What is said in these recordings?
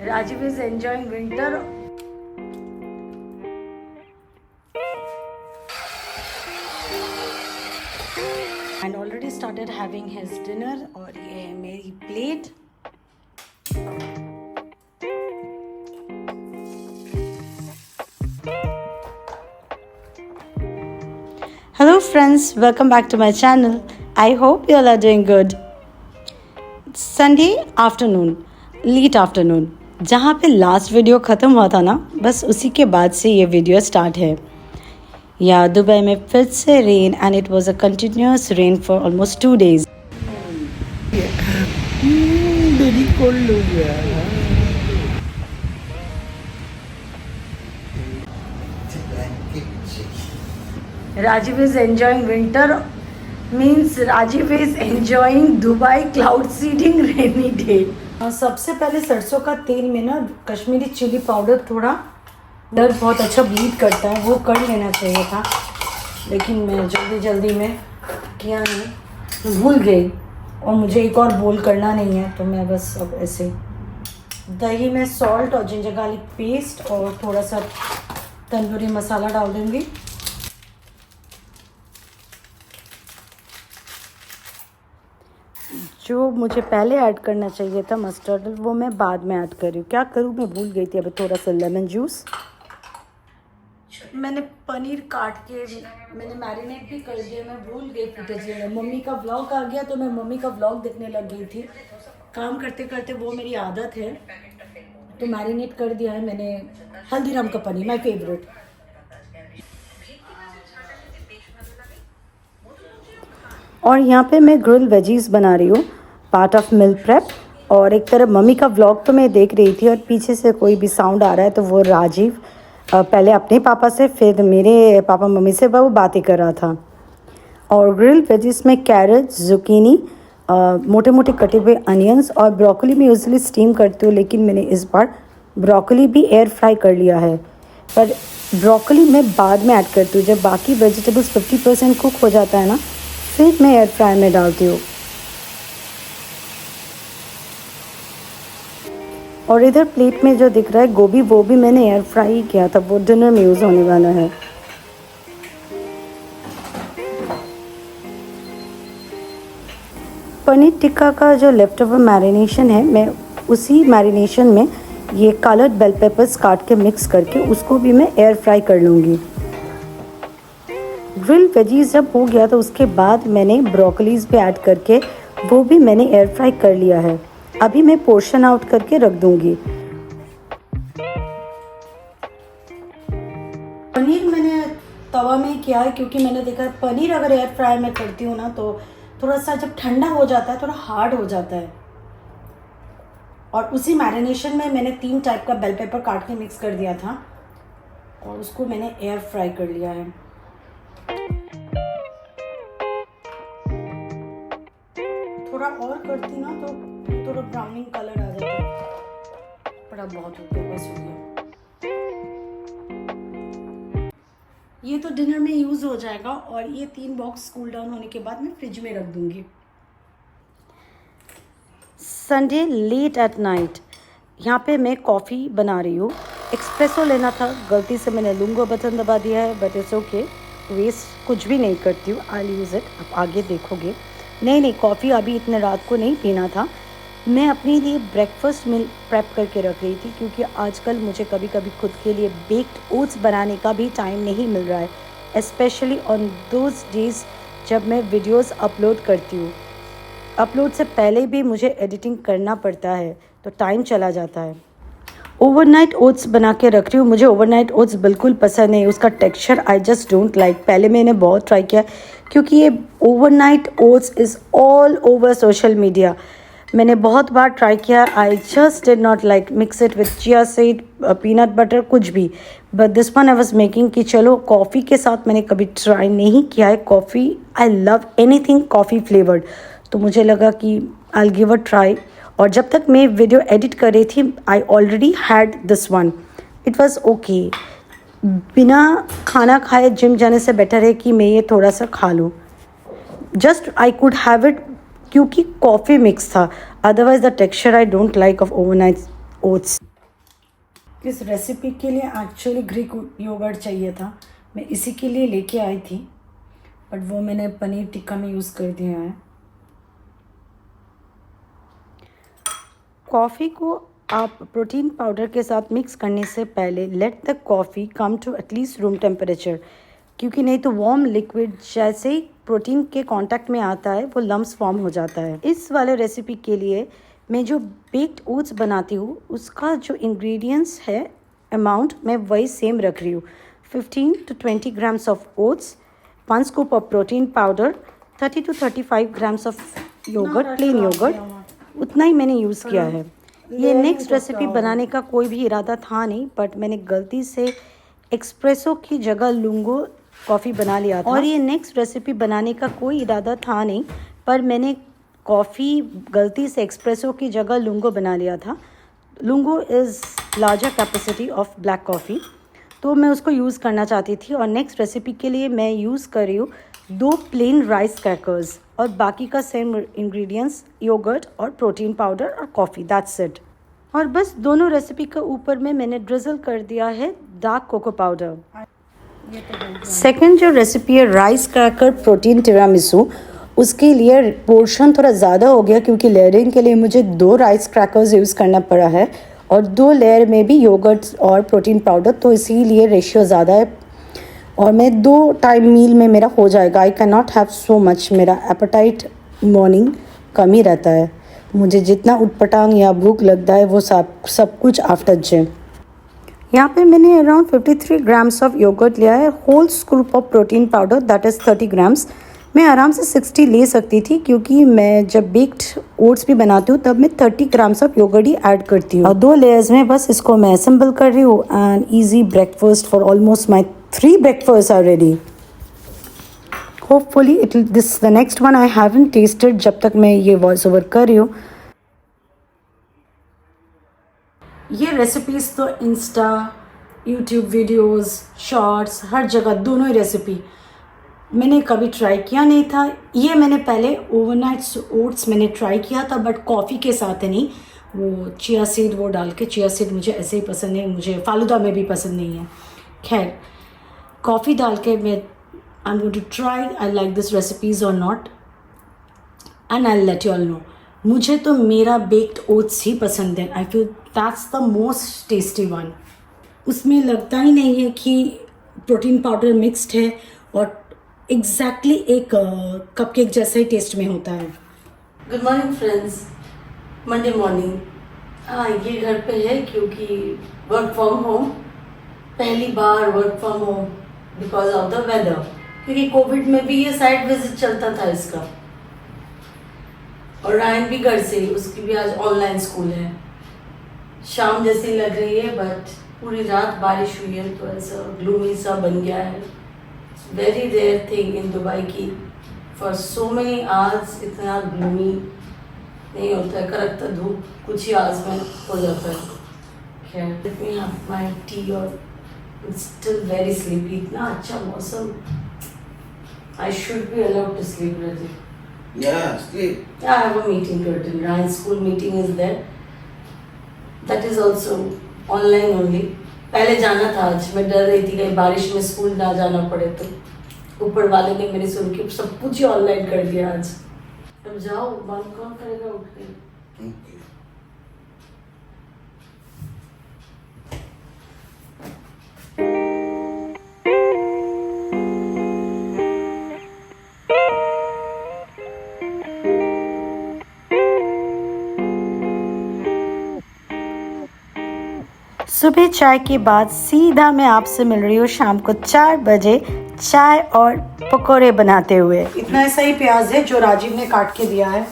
Rajiv is enjoying winter. And already started having his dinner. और ये है मेरी plate. Hello friends, welcome back to my channel. I hope you all are doing good. Sunday afternoon, late afternoon, जहाँ पे last video ख़त्म हुआ था ना, बस उसी के बाद से ये वीडियो स्टार्ट है। या दुबई में फिर से rain and it was a continuous rain for almost 2 days। Very cold हो गया। Rajiv is enjoying winter means Rajiv is enjoying Dubai cloud seeding rainy day। सबसे पहले सरसों का तेल में ना कश्मीरी चिली पाउडर थोड़ा दर्द बहुत अच्छा ब्लीड करता है, वो कर लेना चाहिए था, लेकिन मैं जल्दी में किया नहीं, भूल गई और मुझे एक और बोल करना नहीं है, तो मैं बस अब ऐसे दही में सॉल्ट और जिंजर गार्लिक पेस्ट और थोड़ा सा तंदूरी मसाला डाल दूँगी। जो मुझे पहले ऐड करना चाहिए था मस्टर्ड, वो मैं बाद में ऐड कर रही हूँ। क्या करूँ, मैं भूल गई थी। अभी थोड़ा सा लेमन जूस, मैंने पनीर काट के मैंने मैरिनेट भी कर दिया, मैं भूल गई फुटेज में। मम्मी का व्लॉग आ गया तो मैं मम्मी का व्लॉग देखने लग गई थी। काम करते करते वो मेरी आदत है, तो मैरिनेट कर दिया है मैंने। हल्दीराम का पनीर माय फेवरेट। और यहाँ पे मैं ग्रिल वेजीज बना रही हूँ, पार्ट ऑफ मील प्रेप। और एक तरफ मम्मी का व्लॉग तो मैं देख रही थी और पीछे से कोई भी साउंड आ रहा है, तो वो राजीव पहले अपने पापा से फिर मेरे पापा मम्मी से वो बातें कर रहा था। और ग्रिल वेजीज में कैरेट, जुकीनी, मोटे मोटे कटे हुए अनियंस और ब्रोकली में यूजुअली स्टीम करती हूँ, लेकिन मैंने इस बार ब्रोकली भी एयर फ्राई कर लिया है। पर ब्रोकली मैं बाद में ऐड करती हूँ, जब बाकी वेजिटेबल्स 50% कुक हो जाता है ना, फिर मैं एयर फ्राई में डालती हूँ। और इधर प्लेट में जो दिख रहा है गोभी, वो भी मैंने एयर फ्राई ही किया था, वो डिनर में यूज़ होने वाला है। पनीर टिक्का का जो लेफ्ट ओवर मैरिनेशन है, मैं उसी मैरिनेशन में ये कलर्ड बेल पेपर्स काट के मिक्स करके उसको भी मैं एयर फ्राई कर लूँगी। ग्रिल वेजीज जब हो गया तो उसके बाद मैंने ब्रोकलीज भी ऐड करके वो भी मैंने एयर फ्राई कर लिया है। अभी मैं पोर्शन आउट करके रख दूंगी। पनीर मैंने तवा में किया है, क्योंकि मैंने देखा पनीर अगर एयर फ्राई में करती हूँ ना, तो थोड़ा सा जब ठंडा हो जाता है थोड़ा हार्ड हो जाता है। और उसी मैरिनेशन में मैंने 3 टाइप का बेल पेपर काट के मिक्स कर दिया था और उसको मैंने एयर फ्राई कर लिया है। थोड़ा और करती ना तो थोड़ा ब्राउनिंग कलर आ जाता, बड़ा बहुत हो गया, बस हो गया। ये तो डिनर में यूज़ हो जाएगा और ये 3 बॉक्स कूल डाउन होने के बाद मैं फ्रिज में रख दूंगी। संडे लेट एट नाइट, यहाँ पे मैं कॉफ़ी बना रही हूँ। एक्सप्रेसो लेना था, गलती से मैंने लूंगो बटन दबा दिया है, बट इट्स ओके, वेस्ट कुछ भी नहीं करती हूँ, आई यूज़ इट। आप आगे देखोगे। नहीं, कॉफ़ी अभी इतने रात को नहीं पीना था। मैं अपने लिए ब्रेकफास्ट मील प्रेप करके रख रही थी, क्योंकि आजकल मुझे कभी कभी खुद के लिए बेक्ड ओट्स बनाने का भी टाइम नहीं मिल रहा है, स्पेशली ऑन दोज डेज़ जब मैं वीडियोस अपलोड करती हूँ। अपलोड से पहले भी मुझे एडिटिंग करना पड़ता है, तो टाइम चला जाता है। ओवरनाइट ओट्स बना के रख रही हूँ। मुझे ओवरनाइट ओट्स बिल्कुल पसंद नहीं, उसका texture I just don't like. पहले मैंने बहुत ट्राई किया, क्योंकि ये overnight oats is all over social media. मैंने बहुत बार ट्राई किया, I just did not like. Mix it with chia seed, peanut butter, कुछ भी। But this one I was making कि चलो कॉफ़ी के साथ मैंने कभी ट्राई नहीं किया है coffee. I love anything coffee flavoured, तो मुझे लगा कि I will give a try. और जब तक मैं वीडियो एडिट कर रही थी, I already had this one, it was okay. बिना खाना खाए जिम जाने से बेटर है कि मैं ये थोड़ा सा खा लूँ। Just I could have it क्योंकि कॉफ़ी मिक्स था, otherwise the texture I don't like of overnight oats. इस रेसिपी के लिए एक्चुअली ग्रीक योगर्ट चाहिए था, मैं इसी के लिए लेके आई थी, बट वो मैंने पनीर टिक्का में यूज़ कर दिया है। कॉफ़ी को आप प्रोटीन पाउडर के साथ मिक्स करने से पहले let the coffee come to at least room temperature, क्योंकि नहीं तो वार्म लिक्विड जैसे ही प्रोटीन के कांटेक्ट में आता है वो लम्स फॉर्म हो जाता है। इस वाले रेसिपी के लिए मैं जो बेक्ड ओट्स बनाती हूँ उसका जो इंग्रेडिएंट्स है अमाउंट मैं वही सेम रख रही हूँ। 15 to 20 grams of oats, 1 scoop of protein powder, 30 to 35 grams of yogurt, plain yogurt, उतना ही मैंने यूज़ किया है। ये नेक्स्ट रेसिपी बनाने का कोई भी इरादा था नहीं, बट मैंने गलती से एक्सप्रेसो की जगह लुंगो कॉफ़ी बना लिया था। और ये नेक्स्ट रेसिपी बनाने का कोई इरादा था नहीं, पर मैंने कॉफ़ी गलती से एक्सप्रेसो की जगह लुंगो बना लिया था। Lungo is larger capacity of black coffee, तो मैं उसको यूज़ करना चाहती थी। और नेक्स्ट रेसिपी के लिए मैं यूज़ कर रही हूँ 2 प्लेन राइस क्रैकर्स और बाकी का सेम इंग्रेडिएंट्स योगर्ट और प्रोटीन पाउडर और कॉफ़ी, दैट्स इट। और बस दोनों रेसिपी के ऊपर में मैंने ड्रिजल कर दिया है डार्क कोको पाउडर। सेकंड जो रेसिपी है राइस क्रैकर प्रोटीन टिरामिसू, उसके लिए पोर्शन थोड़ा ज़्यादा हो गया क्योंकि लेयरिंग के लिए मुझे 2 राइस क्रैकर्स यूज़ करना पड़ा है और 2 लेयर में भी योगर्ट और प्रोटीन पाउडर, तो इसीलिए रेशियो ज़्यादा है। और मैं 2 टाइम मील में मेरा हो जाएगा। I can not have so much, मेरा एपेटाइट मॉर्निंग कम ही रहता है। मुझे जितना उटपटांग या भूख लगता है वो सब कुछ आफ्टर जिम। यहाँ पे मैंने अराउंड 53 ग्राम्स ऑफ योगर्ट लिया है, whole scoop of protein powder that is 30 grams. मैं आराम से 60 ले सकती थी क्योंकि मैं जब बेक्ड ओट्स भी बनाती हूँ तब मैं 30 ग्राम्स ऑफ योगर्ट ही ऐड करती हूँ। और 2 लेयर्स में बस इसको मैं असेंबल कर रही हूँ and easy breakfast for almost my 3 breakfasts are ready. Hopefully this the next one I haven't tasted जब तक मैं ये वॉइस ओवर कर रही हूँ। ये रेसिपीज़ तो इंस्टा, यूट्यूब वीडियोस, शॉर्ट्स, हर जगह दोनों ही रेसिपी मैंने कभी ट्राई किया नहीं था। ये मैंने पहले ओवरनाइट ओट्स मैंने ट्राई किया था, बट कॉफ़ी के साथ नहीं, वो चिया सीड वो डाल के। चिया सीड मुझे ऐसे ही पसंद नहीं, मुझे फालूदा में भी पसंद नहीं है। खैर, कॉफ़ी डाल के मैं I am going to try I like this recipes और not and I let you all know. मुझे तो मेरा बेक्ड ओट्स ही पसंद है। I feel that's the most tasty one. उसमें लगता ही नहीं है कि प्रोटीन पाउडर मिक्सड है और एग्जैक्टली एक कपकेक जैसा ही टेस्ट में होता है। Good morning friends, Monday morning. हाँ, ये घर पे है क्योंकि वर्क फ्रॉम होम, पहली बार work from home because of the weather, क्योंकि कोविड में भी ये साइड विजिट चलता था इसका। और रायन भी घर से, उसकी भी आज ऑनलाइन स्कूल है। शाम जैसी लग रही है बट पूरी रात बारिश हुई है तो ऐसा ग्लूमी सा बन गया है। Very rare thing in Dubai की फॉर सो मेनी आवर्स इतना ग्लूमी नहीं होता है, कड़कता धूप कुछ ही आवर्स में हो जाता है। खैर, let me have my tea और स्टिल वेरी स्लीपी। इतना अच्छा मौसम, I should be allowed to sleep really. Yeah, sleep. Yeah, I have a meeting today. Ryan's school meeting is there. That is also online only. पहले जाना था आज, मैं डर रही थी कहीं बारिश में स्कूल ना जाना पड़े, तो ऊपर वाले ने मेरी सुन के सब कुछ ही ऑनलाइन कर दिया आज। अब जाओ, बंद कौन करेगा उठ के। Okay. सुबह चाय के बाद सीधा मैं आपसे मिल रही हूँ शाम को 4 बजे चाय और पकौड़े बनाते हुए। इतना ऐसा ही प्याज है जो राजीव ने काट के दिया है।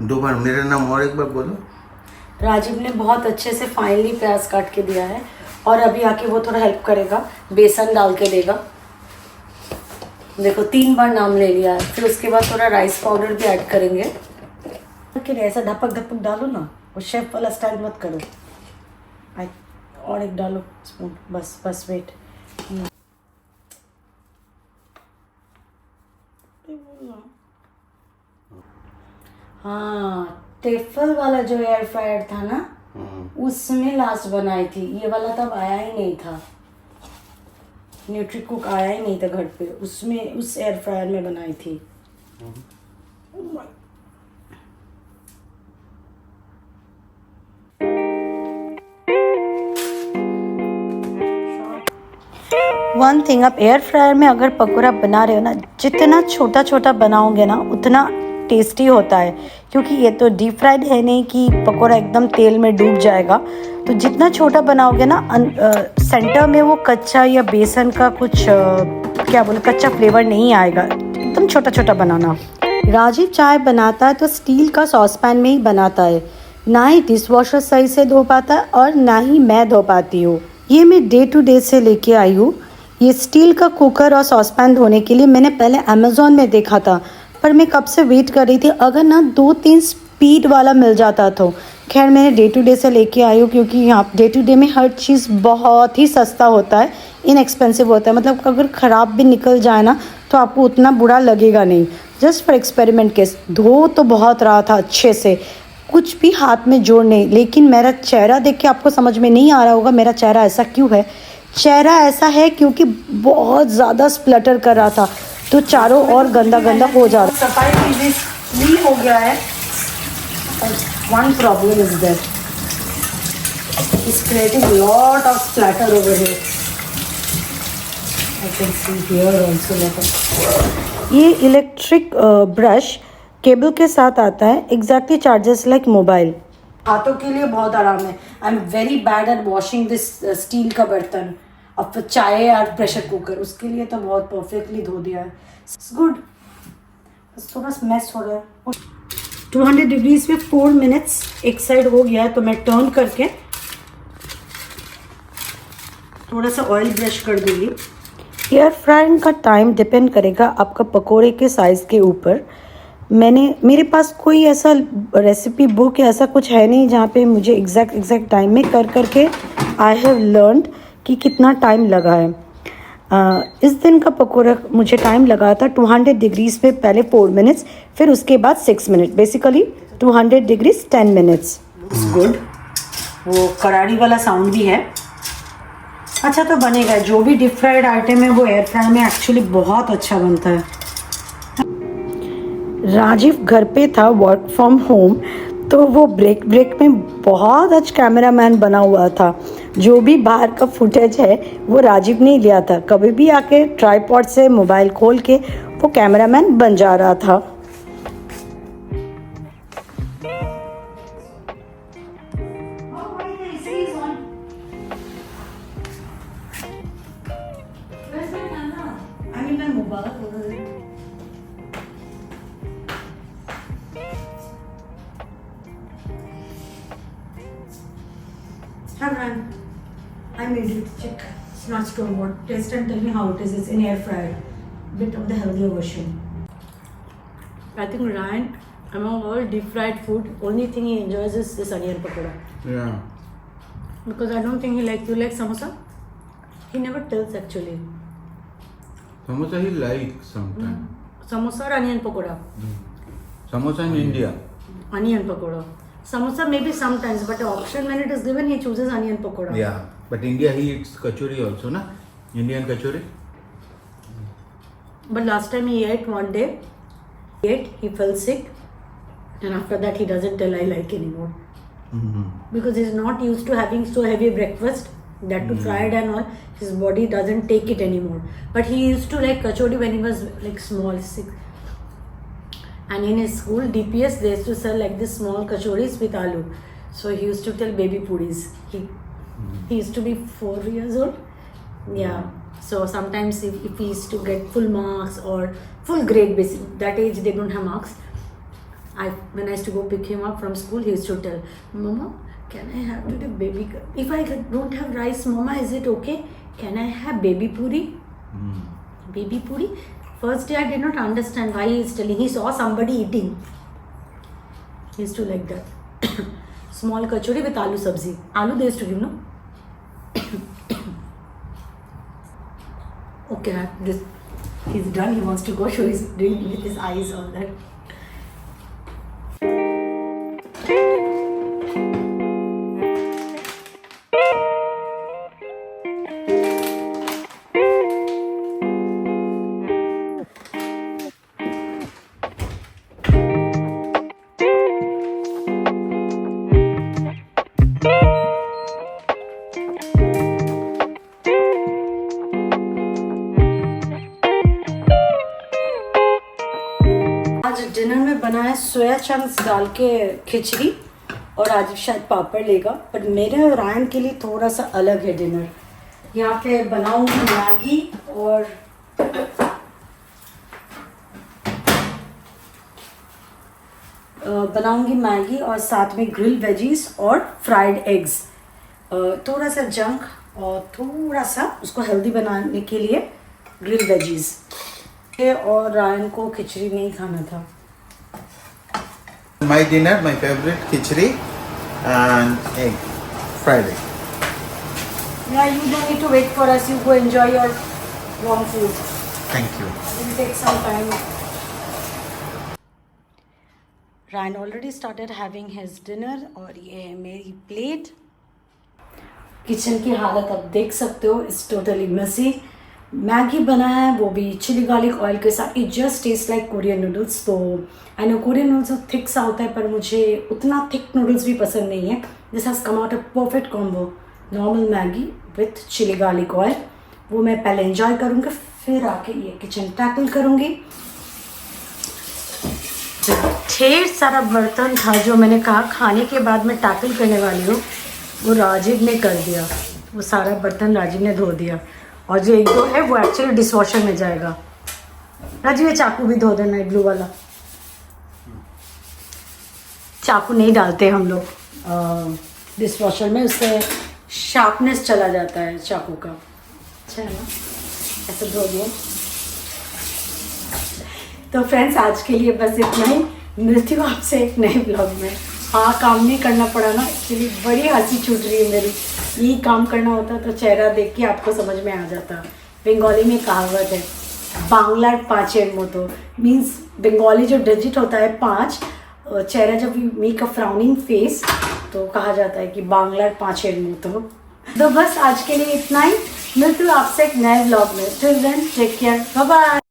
2 बार मेरा नाम और एक बार बोलो। राजीव ने बहुत अच्छे से फाइनली प्याज काट के दिया है और अभी आके वो थोड़ा हेल्प करेगा, बेसन डाल के देगा। देखो 3 बार नाम ले लिया है। फिर उसके बाद थोड़ा राइस पाउडर भी ऐड करेंगे। ऐसा ढपक ढपक डालो ना, वो शेफ वाला स्टाइल मत करो। और एक डालो स्पून, बस बस वेट। हाँ, टेफल वाला जो एयर फ्रायर था ना, उसमें लास्ट बनाई थी, ये वाला तब आया ही नहीं था, न्यूट्री कुक आया ही नहीं था घर पे, उसमें उस एयर फ्रायर में बनाई थी। वन थिंग, आप एयर फ्रायर में अगर पकौड़ा बना रहे हो ना, जितना छोटा छोटा बनाओगे ना उतना टेस्टी होता है, क्योंकि ये तो डीप फ्राइड है नहीं कि पकौड़ा एकदम तेल में डूब जाएगा। तो जितना छोटा बनाओगे ना, सेंटर में वो कच्चा या बेसन का कुछ क्या बोले कच्चा फ्लेवर नहीं आएगा। एकदम छोटा छोटा बनाना। राजीव चाय बनाता है तो स्टील का सॉसपैन में ही बनाता है, ना ही डिश वॉशर सही से धो पाता है और ना ही मैं धो पाती हूँ। ये मैं डे टू डे से लेके आई हूँ। ये स्टील का कुकर और सॉसपैन धोने के लिए मैंने पहले अमेज़ॉन में देखा था, पर मैं कब से वेट कर रही थी अगर ना 2-3 स्पीड वाला मिल जाता तो। खैर मैंने डे टू डे से लेके आई हूँ, क्योंकि यहाँ डे टू डे में हर चीज़ बहुत ही सस्ता होता है, इनएक्सपेंसिव होता है। मतलब अगर ख़राब भी निकल जाए ना तो आपको उतना बुरा लगेगा नहीं। जस्ट फॉर एक्सपेरिमेंट केस धो तो बहुत रहा था अच्छे से, कुछ भी हाथ में जोड़ नहीं। लेकिन मेरा चेहरा देख के आपको समझ में नहीं आ रहा होगा मेरा चेहरा ऐसा क्यों है। चेहरा ऐसा है क्योंकि बहुत ज़्यादा स्प्लटर कर रहा था, तो चारों ओर गंदा गंदा हो जा रहा। सफाई नहीं हो गया है। One problem is that it's creating lot of splatter over here. I can see here also. ये इलेक्ट्रिक ब्रश केबल के साथ आता है, एग्जैक्टली चार्जेस लाइक मोबाइल। हाथों के लिए बहुत आराम है। I am very bad at washing this steel का बर्तन, अब चाय या प्रेशर कुकर, उसके लिए तो बहुत परफेक्टली धो दिया है। इट्स गुड, बस थोड़ा मैस हो रहा है। 200 डिग्रीज पे 4 मिनट्स एक साइड हो गया है, तो मैं टर्न करके थोड़ा सा ऑयल ब्रश कर दूंगी। एयर फ्राइंग का टाइम डिपेंड करेगा आपका पकोड़े के साइज़ के ऊपर। मेरे पास कोई ऐसा रेसिपी बुक या ऐसा कुछ है नहीं जहाँ पे मुझे एग्जैक्ट टाइम में करके आई हैव लर्नड कि कितना टाइम लगा है। इस दिन का पकौड़ा मुझे टाइम लगा था 200 डिग्रीज पे पहले 4 मिनट्स, फिर उसके बाद 6 minute, basically 200 degrees 10 minutes. It's good. वो करारी वाला साउंड भी है। अच्छा तो बनेगा, जो भी डीप फ्राइड आइटम है वो एयर फ्राई में एक्चुअली बहुत अच्छा बनता है। राजीव घर पे था वर्क फ्रॉम होम, तो वो ब्रेक में बहुत अच्छा कैमरामैन बना हुआ था। जो भी बाहर का फुटेज है वो राजीव ने लिया था। कभी भी आके ट्राइपॉड से मोबाइल खोल के वो कैमरामैन बन जा रहा था। Have run. I made it. Check. It's not store bought. Taste and tell me how it is. It's in air fryer. Bit of the healthier version. I think Ryan, among all deep fried food, only thing he enjoys is this onion pakoda. Yeah. Because I don't think he likes. You like samosa? He never tells actually. Samosa he likes sometimes. Samosa or onion pakoda? Samosa in India. Onion pakoda. Samosa maybe sometimes, but the option when it is given, he chooses onion pakoda. Yeah, but India he eats kachori also, na? Indian kachori. But last time he ate one day, he fell sick, and after that he doesn't tell I like anymore. Because he's not used to having so heavy breakfast, that too fried and all. His body doesn't take it anymore. But he used to like kachori when he was like small, sick. And in his school, DPS, they used to sell like this small kachoris with aloo. So he used to tell baby puris. He used to be 4 years old. Yeah. So sometimes if he used to get full marks or full grade, basic, that age they don't have marks. When I used to go pick him up from school, he used to tell, Mama, can I have today baby? If I don't have rice, Mama, is it okay? Can I have baby puri? Baby puri? First day I did not understand why he is telling. He saw somebody eating. He used to like that. Small kachori with aloo sabzi. Aloo they used to give, no? Okay, this he's done. He wants to go. So he's doing with his eyes all that. Soya chunks डाल के खिचड़ी और राजीव शायद पापड़ लेगा, पर मेरे और Ryan के लिए थोड़ा सा अलग है डिनर। यहाँ पे बनाऊंगी मैगी और साथ में ग्रिल वेजीज और फ्राइड एग्स, थोड़ा सा जंक और थोड़ा सा उसको हेल्दी बनाने के लिए ग्रिल वेजीज। और रायन को खिचड़ी नहीं खाना था। My dinner, my favorite khichdi and egg, fried egg. Yeah, you don't need to wait for us. You go enjoy your warm food. Thank you. It will take some time. Ryan already started having his dinner और ये है मेरी plate. Kitchen की हालत आप देख सकते हो, इट्स टोटली मेसी। मैगी बनाया है वो भी चिली गार्लिक ऑयल के साथ। It just taste like Korean noodles. तो I know Korean noodles thick सा होता है, पर मुझे उतना थिक नूडल्स भी पसंद नहीं है। This has come out a perfect combo, normal Maggi with chilli garlic oil. वो मैं पहले एंजॉय करूँगी, फिर आके ये किचन टैकल करूँगी। ढेर सारा बर्तन था जो मैंने कहा खाने के बाद मैं टैकल करने वाली हूँ, वो राजीव ने कर दिया। वो सारा बर्तन राजीव ने धो दिया, और जो एक दो है वो एक्चुअली डिश वॉशर में जाएगा। राजीव ये चाकू भी धो देना, ब्लू वाला चाकू नहीं डालते हम लोग डिश वॉशर में, उससे शार्पनेस चला जाता है चाकू का। अच्छा है ना, ऐसे धो दिया। तो फ्रेंड्स आज के लिए बस इतना ही। मिलती हूँ आपसे एक नए ब्लॉग में। हाँ, काम नहीं करना पड़ा ना, एक्चुअली बड़ी हंसी छूट रही है मेरी। यही काम करना होता तो चेहरा देख के आपको समझ में आ जाता। बंगाली में कहावत है बांग्लार 5 मोतो, मीन्स बंगाली जो डिजिट होता है 5, चेहरा जब मेक अ फ्राउनिंग फेस तो कहा जाता है कि बांग्लार 5 मोतो। तो बस आज के लिए इतना ही। मिलती हूँ आपसे एक नए ब्लॉग में। Till then take care, bye bye.